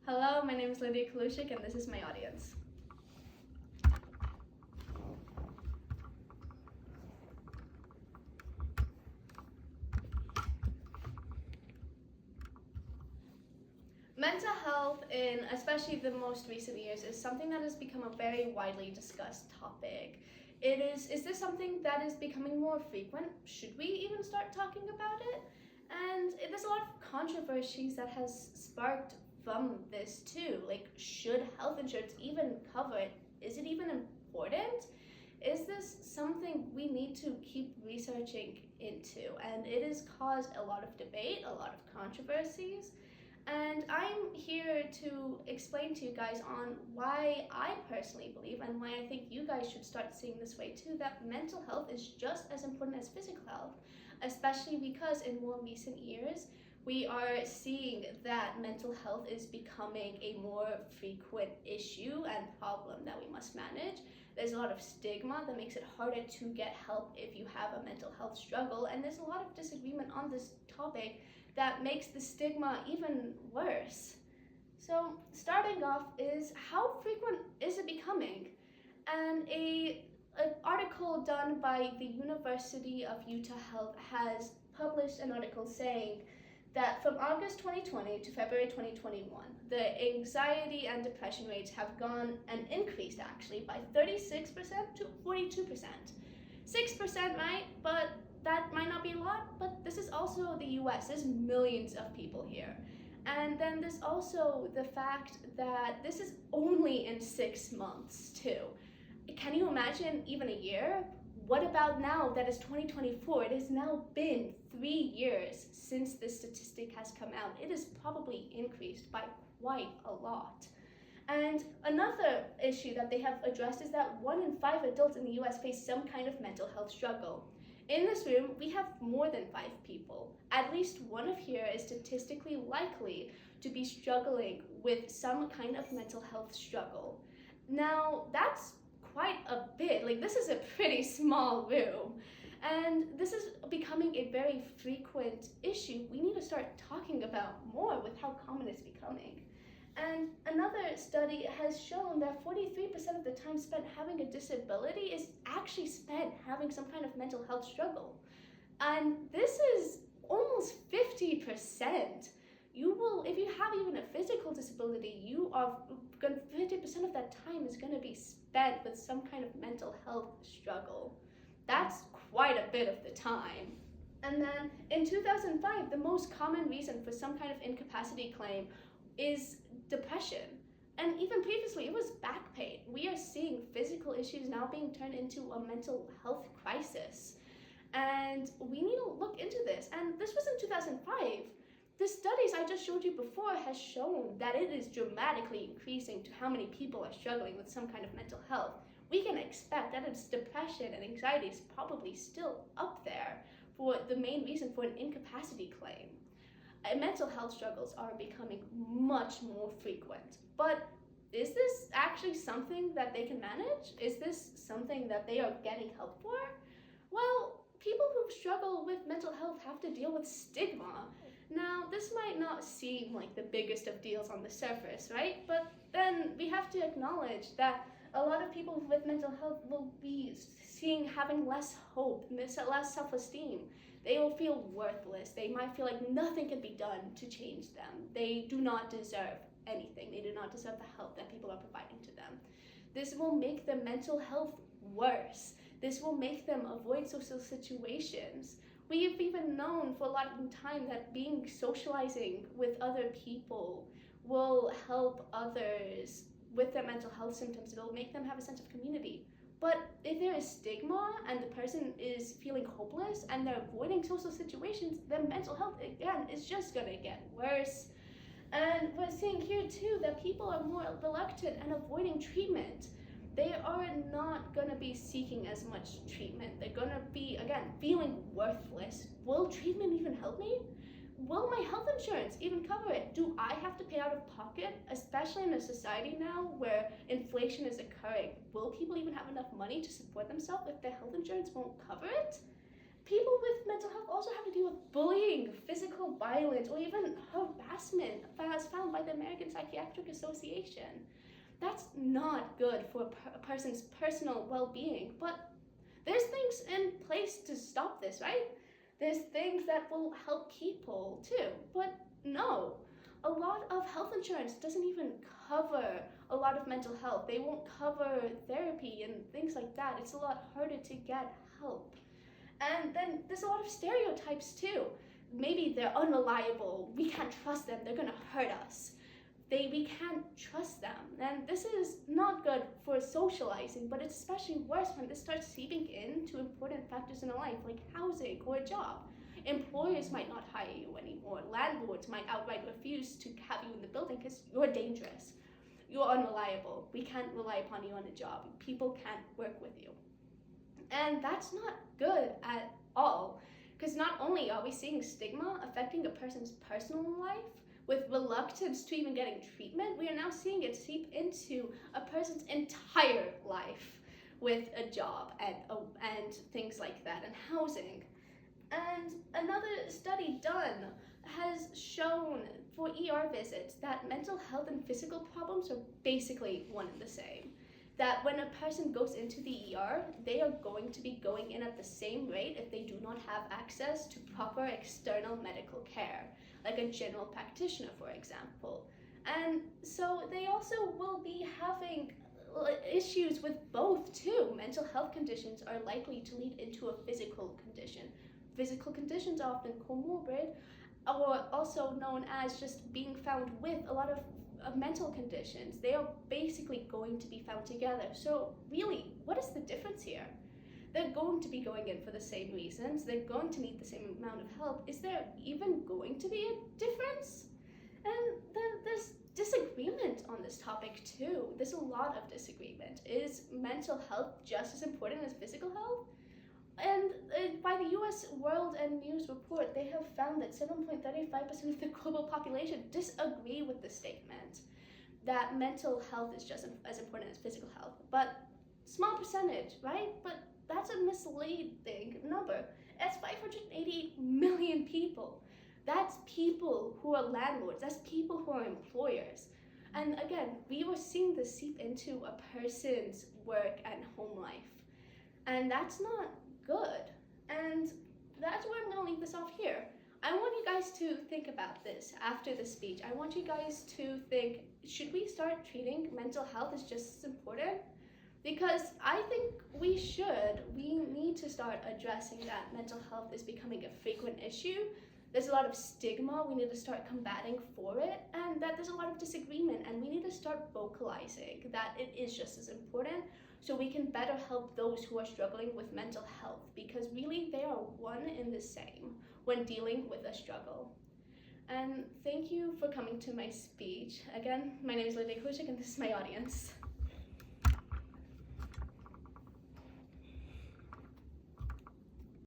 Hello, my name is Lydia Kalushik and this is my audience. Mental health in especially the most recent years is something that has become a very widely discussed topic. Is this something that is becoming more frequent? Should we even start talking about it? And there's a lot of controversies that has sparked from this too. Like, should health insurance even cover it? Is it even important? Is this something we need to keep researching into? And it has caused a lot of debate, a lot of controversies. And I'm here to explain to you guys on why I personally believe and why I think you guys should start seeing this way too, that mental health is just as important as physical health, especially because in more recent years, we are seeing that mental health is becoming a more frequent issue and problem that we must manage. There's a lot of stigma that makes it harder to get help if you have a mental health struggle, and there's a lot of disagreement on this topic that makes the stigma even worse. So starting off is, how frequent is it becoming? And an article done by the University of Utah Health has published an article saying that from August 2020 to February 2021, the anxiety and depression rates have gone and increased actually by 36% to 42%. 6% might, but that might not be a lot, but this is also the US. There's millions of people here. And then there's also the fact that this is only in 6 months too. Can you imagine even a year? What about now that it's 2024? It has now been 3 years since this statistic has come out. It has probably increased by quite a lot. And another issue that they have addressed is that 1 in 5 adults in the US face some kind of mental health struggle. In this room, we have more than 5 people. At least one of here is statistically likely to be struggling with some kind of mental health struggle. Now, that's quite a bit. Like, this is a pretty small room. And this is becoming a very frequent issue we need to start talking about more with how common it's becoming. And another study has shown that 43% of the time spent having a disability is actually spent having some kind of mental health struggle. And this is almost 50%. You will, if you have even a physical disability, 50% of that time is going to be spent with some kind of mental health struggle. That's quite a bit of the time. And then in 2005, the most common reason for some kind of incapacity claim is depression. And even previously, it was back pain. We are seeing physical issues now being turned into a mental health crisis. And we need to look into this. And this was in 2005. The studies I just showed you before has shown that it is dramatically increasing to how many people are struggling with some kind of mental health. We can expect that it's depression and anxiety is probably still up there for the main reason for an incapacity claim. Mental health struggles are becoming much more frequent. But is this actually something that they can manage? Is this something that they are getting help for? Well, people who struggle with mental health have to deal with stigma. Now, this might not seem like the biggest of deals on the surface, right? But then we have to acknowledge that a lot of people with mental health will be having less hope, less self-esteem. They will feel worthless. They might feel like nothing can be done to change them. They do not deserve anything. They do not deserve the help that people are providing to them. This will make their mental health worse. This will make them avoid social situations. We've even known for a lot of time that socializing with other people will help others with their mental health symptoms. It'll make them have a sense of community. But if there is stigma and the person is feeling hopeless and they're avoiding social situations, then mental health, again, is just gonna get worse. And we're seeing here too that people are more reluctant and avoiding treatment. They are not gonna be seeking as much treatment. They're gonna be, again, feeling worthless. Will treatment even help me? Will my health insurance even cover it? Do I have to pay out of pocket, especially in a society now where inflation is occurring? Will people even have enough money to support themselves if their health insurance won't cover it? people with mental health also have to deal with bullying, physical violence, or even harassment, as found by the American Psychiatric Association. That's not good for a person's personal well-being, but there's things in place to stop this, right? There's things that will help people too, but no. A lot of health insurance doesn't even cover a lot of mental health. They won't cover therapy and things like that. It's a lot harder to get help. And then there's a lot of stereotypes too. Maybe they're unreliable, we can't trust them, they're gonna hurt us. We can't trust them. And this is not good for socializing, but it's especially worse when this starts seeping into important factors in our life, like housing or a job. Employers might not hire you anymore. Landlords might outright refuse to have you in the building because you're dangerous. You're unreliable. We can't rely upon you on a job. People can't work with you. And that's not good at all, because not only are we seeing stigma affecting a person's personal life, with reluctance to even getting treatment, we are now seeing it seep into a person's entire life with a job and things like that, and housing. And another study done has shown for ER visits that mental health and physical problems are basically one and the same. That when a person goes into the ER, they are going to be going in at the same rate if they do not have access to proper external medical care, like a general practitioner, for example. And so they also will be having issues with both too. Mental health conditions are likely to lead into a physical condition. Physical conditions are often comorbid, or also known as just being found with a lot of mental conditions. They are basically going to be found together. So really, what is the difference here? They're going to be going in for the same reasons. They're going to need the same amount of help. Is there even going to be a difference? And then there's disagreement on this topic too. There's a lot of disagreement. Is mental health just as important as physical health? And by the US World and News report, they have found that 7.35% of the global population disagree with the statement that mental health is just as important as physical health. But small percentage, right? But that's a misleading number. It's 580 million people. That's people who are landlords. That's people who are employers. And again, we were seeing this seep into a person's work and home life. And that's not good. And that's where I'm going to leave this off here. I want you guys to think about this after the speech. I want you guys to think, should we start treating mental health as just as important? Because I think we should. We need to start addressing that mental health is becoming a frequent issue. There's a lot of stigma we need to start combating for it, and that there's a lot of disagreement, and we need to start vocalizing that it is just as important, so we can better help those who are struggling with mental health, because really they are one and the same when dealing with a struggle. And thank you for coming to my speech. Again, my name is Lydia Kushik, and this is my audience.